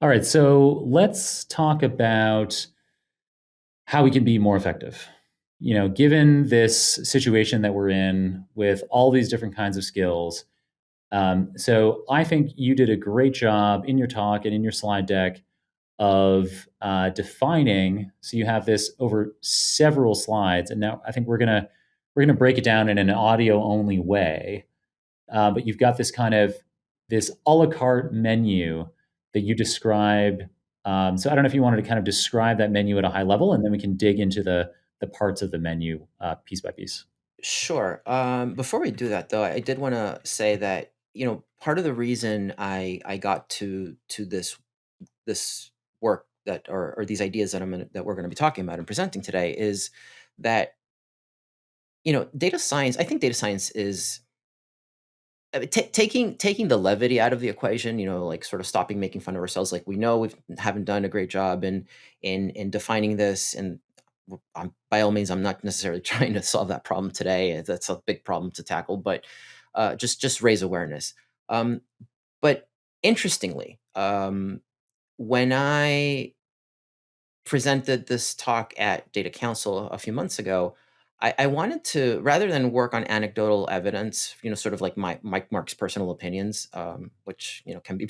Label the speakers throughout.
Speaker 1: All right, so let's talk about how we can be more effective. Given this situation that we're in with all these different kinds of skills, so I think you did a great job in your talk and in your slide deck of defining. So you have this over several slides, and now I think we're gonna break it down in an audio only way. But you've got this a la carte menu that you described. So I don't know if you wanted to kind of describe that menu at a high level, and then we can dig into the parts of the menu piece by piece.
Speaker 2: Sure. Before we do that, though, I did want to say that part of the reason I got to this work that or these ideas that we're going to be talking about and presenting today is that data science. I think data science is taking the levity out of the equation. Like sort of stopping making fun of ourselves. Like we know we haven't done a great job in defining this, and by all means, I'm not necessarily trying to solve that problem today. That's a big problem to tackle, but just raise awareness. Um, but interestingly, when I presented this talk at Data Council a few months ago, I wanted to, rather than work on anecdotal evidence, sort of like Mark's personal opinions, which can be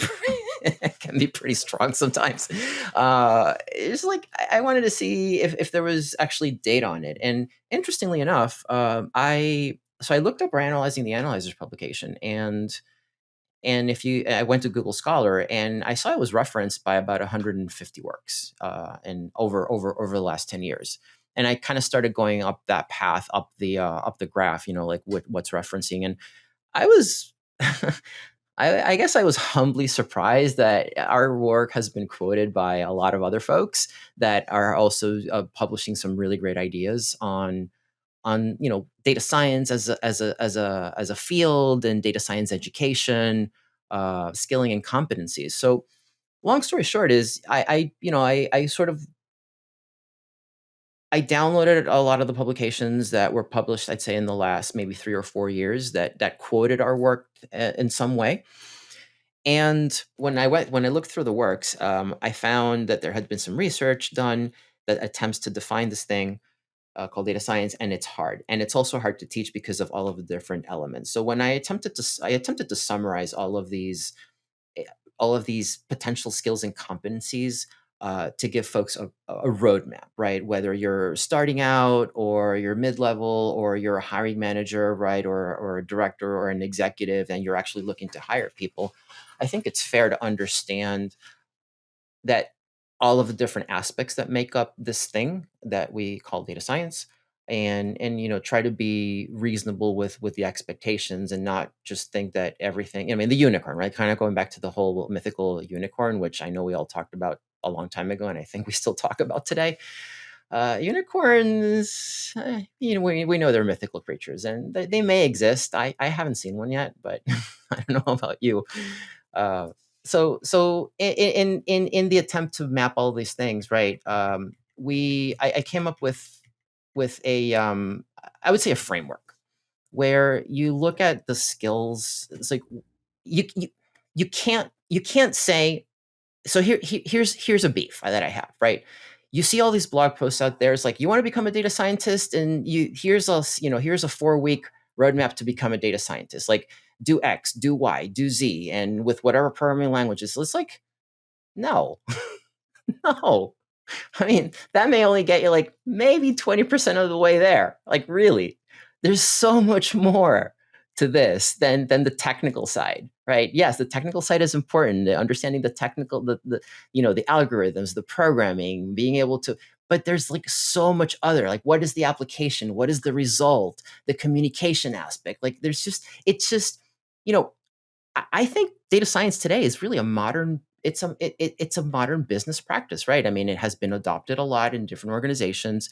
Speaker 2: can be pretty strong sometimes. It's like I wanted to see if there was actually data on it, and interestingly enough, I looked up Analyzing the Analyzers publication, and if you, I went to Google Scholar and I saw it was referenced by about 150 works, and over the last 10 years. And I kind of started going up that path, up the graph, like what's referencing. And I was, I guess I was humbly surprised that our work has been quoted by a lot of other folks that are also publishing some really great ideas on data science as a field, and data science education, skilling and competencies. So long story short is I sort of I downloaded a lot of the publications that were published, I'd say, in the last maybe 3 or 4 years that quoted our work in some way. And when I looked through the works, I found that there had been some research done that attempts to define this thing called data science, and it's hard, and it's also hard to teach because of all of the different elements. So when I attempted to summarize eh, all of these potential skills and competencies, to give folks a roadmap, right? Whether you're starting out, or you're mid-level, or you're a hiring manager, right, or a director or an executive, and you're actually looking to hire people, I think it's fair to understand that all of the different aspects that make up this thing that we call data science, and try to be reasonable with the expectations, and not just think that everything, I mean, the unicorn, right, kind of going back to the whole mythical unicorn, which I know we all talked about a long time ago, and I think we still talk about today. Unicorns, we know they're mythical creatures, and they may exist. I haven't seen one yet, but I don't know about you. uh, so in the attempt to map all these things, right? I came up with a, I would say, a framework where you look at the skills. It's like you you, you can't say. So here's a beef that I have, right? You see all these blog posts out there. It's like, you want to become a data scientist, and here's a 4 week roadmap to become a data scientist. Like, do X, do Y, do Z, and with whatever programming languages. It's like, no, no. I mean, that may only get you like maybe 20% of the way there. Like, really, there's so much more to this than the technical side, right? Yes, the technical side is important. Understanding the technical, the algorithms, the programming, being able to. But there's like so much other. Like, what is the application? What is the result? The communication aspect. Like, it's just, you know, I think data science today is really a modern it's a modern business practice, right? I mean, it has been adopted a lot in different organizations,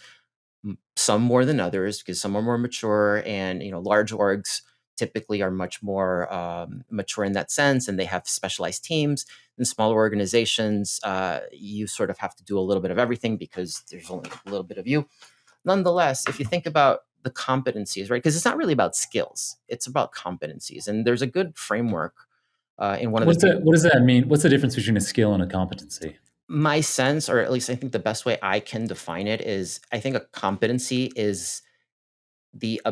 Speaker 2: some more than others because some are more mature, and large orgs typically are much more mature in that sense, and they have specialized teams. In smaller organizations, you sort of have to do a little bit of everything because there's only a little bit of you. Nonetheless, if you think about the competencies, right? Because it's not really about skills, it's about competencies. And there's a good framework In one of the
Speaker 1: What does that mean? What's the difference between a skill and a competency?
Speaker 2: my sense, or at least I think the best way I can define it is, I think a competency is a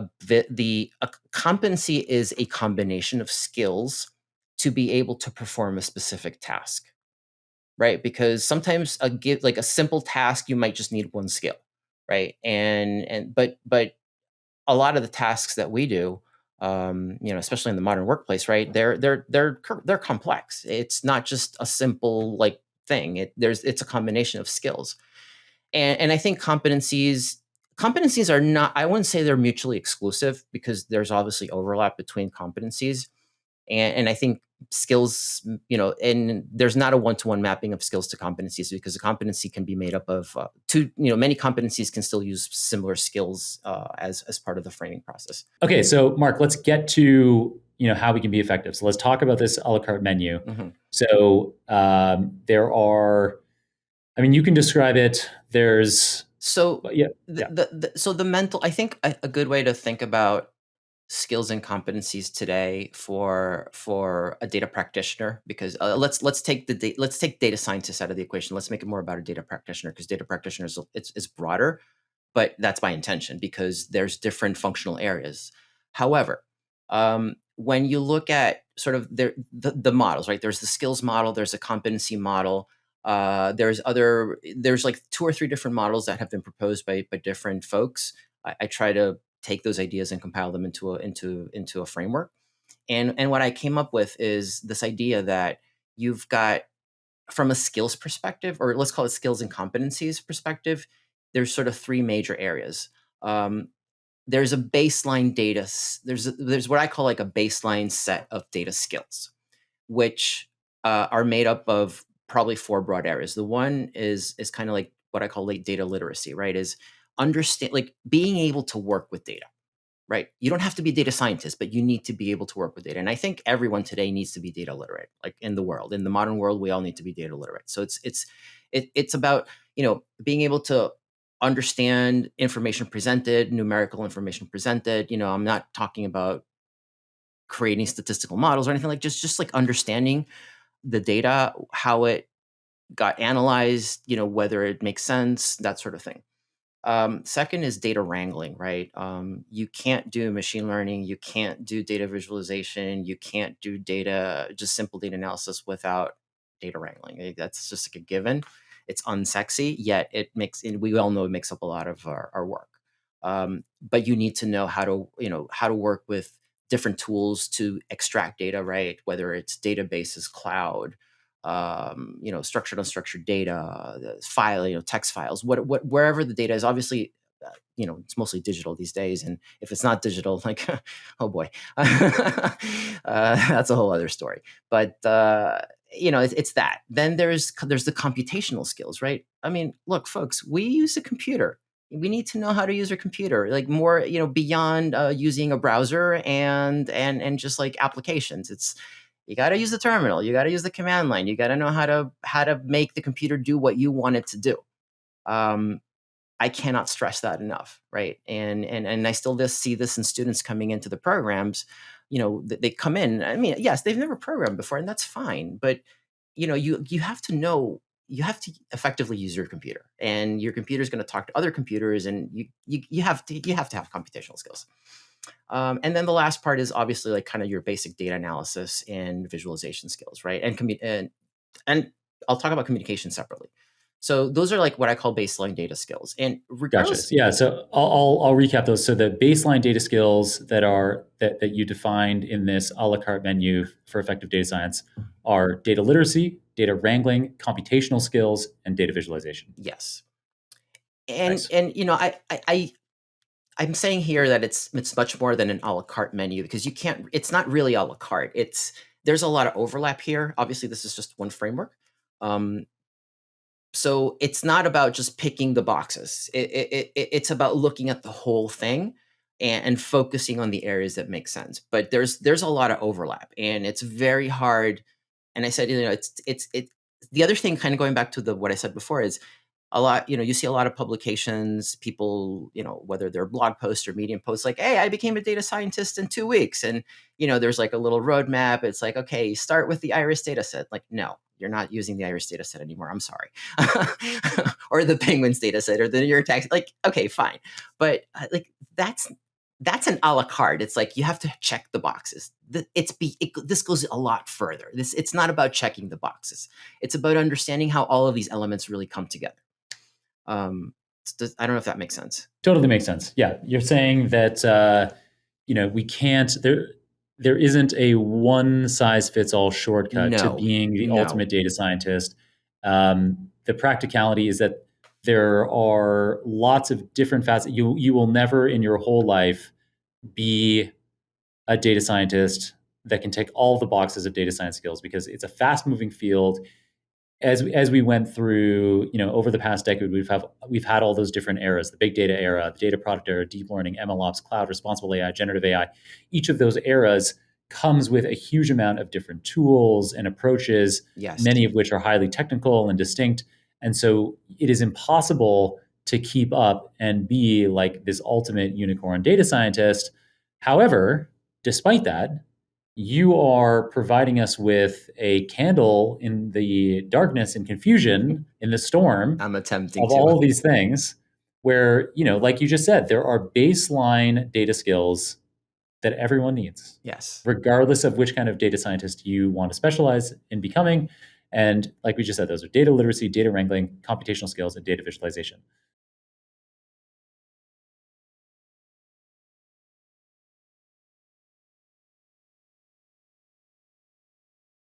Speaker 2: competency is a combination of skills to be able to perform a specific task, right? Because sometimes like a simple task, you might just need one skill, right? But a lot of the tasks that we do, especially in the modern workplace, right? They're complex. It's not just a simple like thing. It's a combination of skills, and I think competencies are not. I wouldn't say they're mutually exclusive because there's obviously overlap between competencies, and I think skills, and there's not a one-to-one mapping of skills to competencies because a competency can be made up of two. Many competencies can still use similar skills as part of the framing process.
Speaker 1: Okay, so Mark, let's get to how we can be effective. So let's talk about this a la carte menu.
Speaker 2: Mm-hmm.
Speaker 1: So there are, I mean, you can describe it. There's
Speaker 2: So
Speaker 1: yeah,
Speaker 2: so the mental, I think a good way to think about skills and competencies today for a data practitioner, because let's take let's take data scientists out of the equation. Let's make it more about a data practitioner, because data practitioners it's broader, but that's by intention because there's different functional areas. However, when you look at sort of the models, right? There's the skills model, there's a competency model. There's like two or three different models that have been proposed by different folks. I try to take those ideas and compile them into a framework. And what I came up with is this idea that you've got, from a skills perspective, or let's call it skills and competencies perspective, there's sort of three major areas. There's a baseline data. There's what I call like a baseline set of data skills, which are made up of probably four broad areas. The one is kind of like what I call late data literacy, right? Is understand, like being able to work with data, right? You don't have to be a data scientist, but you need to be able to work with data. And I think everyone today needs to be data literate, like in the modern world, we all need to be data literate. So it's about, being able to understand information presented, numerical information presented. I'm not talking about creating statistical models or anything, like just like understanding the data, how it got analyzed, whether it makes sense, that sort of thing. Second is data wrangling, right? You can't do machine learning, you can't do data visualization, you can't do just simple data analysis without data wrangling. That's just like a given. It's unsexy, yet we all know it makes up a lot of our work. But you need to know how to work with different tools to extract data, right? Whether it's databases, cloud, structured, unstructured data, file, text files, wherever the data is. Obviously, it's mostly digital these days, and if it's not digital, like, oh boy, that's a whole other story. But it's that. Then there's the computational skills, right? I mean, look, folks, we use a computer. We need to know how to use a computer, like more, beyond using a browser and just like applications. You got to use the terminal. You got to use the command line. You got to know how to make the computer do what you want it to do. I cannot stress that enough, right? And I still see this in students coming into the programs. They come in. I mean, yes, they've never programmed before, and that's fine. But you have to know. You have to effectively use your computer, and your computer is going to talk to other computers, and you have to have computational skills. And then the last part is obviously like kind of your basic data analysis and visualization skills, right? And I'll talk about communication separately. So those are like what I call baseline data skills. And
Speaker 1: gotcha.
Speaker 2: regardless,
Speaker 1: Yeah, so I'll recap those. So the baseline data skills that you defined in this a la carte menu for effective data science are data literacy, data wrangling, computational skills, and data visualization.
Speaker 2: yes, and
Speaker 1: Nice.
Speaker 2: and I'm saying here that it's much more than an a la carte menu, because you can't. It's not really a la carte. There's a lot of overlap here. Obviously, this is just one framework. Um, so it's not about just picking the boxes. It's about looking at the whole thing and focusing on the areas that make sense. But there's a lot of overlap, and it's very hard. And I said, the other thing, kind of going back to what I said before, is a lot, you see a lot of publications, people, whether they're blog posts or Medium posts, like, hey, I became a data scientist in 2 weeks. And, there's like a little roadmap. It's like, okay, start with the iris data set. Like, no, you're not using the iris data set anymore. I'm sorry. Or the penguins data set or the New York tax. Like, okay, fine. But like, that's an a la carte. It's like you have to check the boxes. This goes a lot further. It's not about checking the boxes. It's about understanding how all of these elements really come together. I don't know if that makes sense.
Speaker 1: Totally makes sense. Yeah, you're saying that we can't. There isn't a one size fits all shortcut to
Speaker 2: No,
Speaker 1: being the
Speaker 2: no.
Speaker 1: ultimate data scientist. The practicality is that there are lots of different facets. You will never in your whole life be a data scientist that can tick all the boxes of data science skills, because it's a fast moving field. As we went through, over the past decade, we've had all those different eras: the big data era, the data product era, deep learning, MLOps, cloud, responsible AI, generative AI. Each of those eras comes with a huge amount of different tools and approaches,
Speaker 2: Yes.
Speaker 1: many of which are highly technical and distinct. And so it is impossible to keep up and be like this ultimate unicorn data scientist. However, despite that, you are providing us with a candle in the darkness and confusion in the storm
Speaker 2: I'm attempting
Speaker 1: of
Speaker 2: to.
Speaker 1: all of these things, where, like you just said, there are baseline data skills that everyone needs,
Speaker 2: Yes.
Speaker 1: regardless of which kind of data scientist you want to specialize in becoming. And like we just said, those are data literacy, data wrangling, computational skills, and data visualization.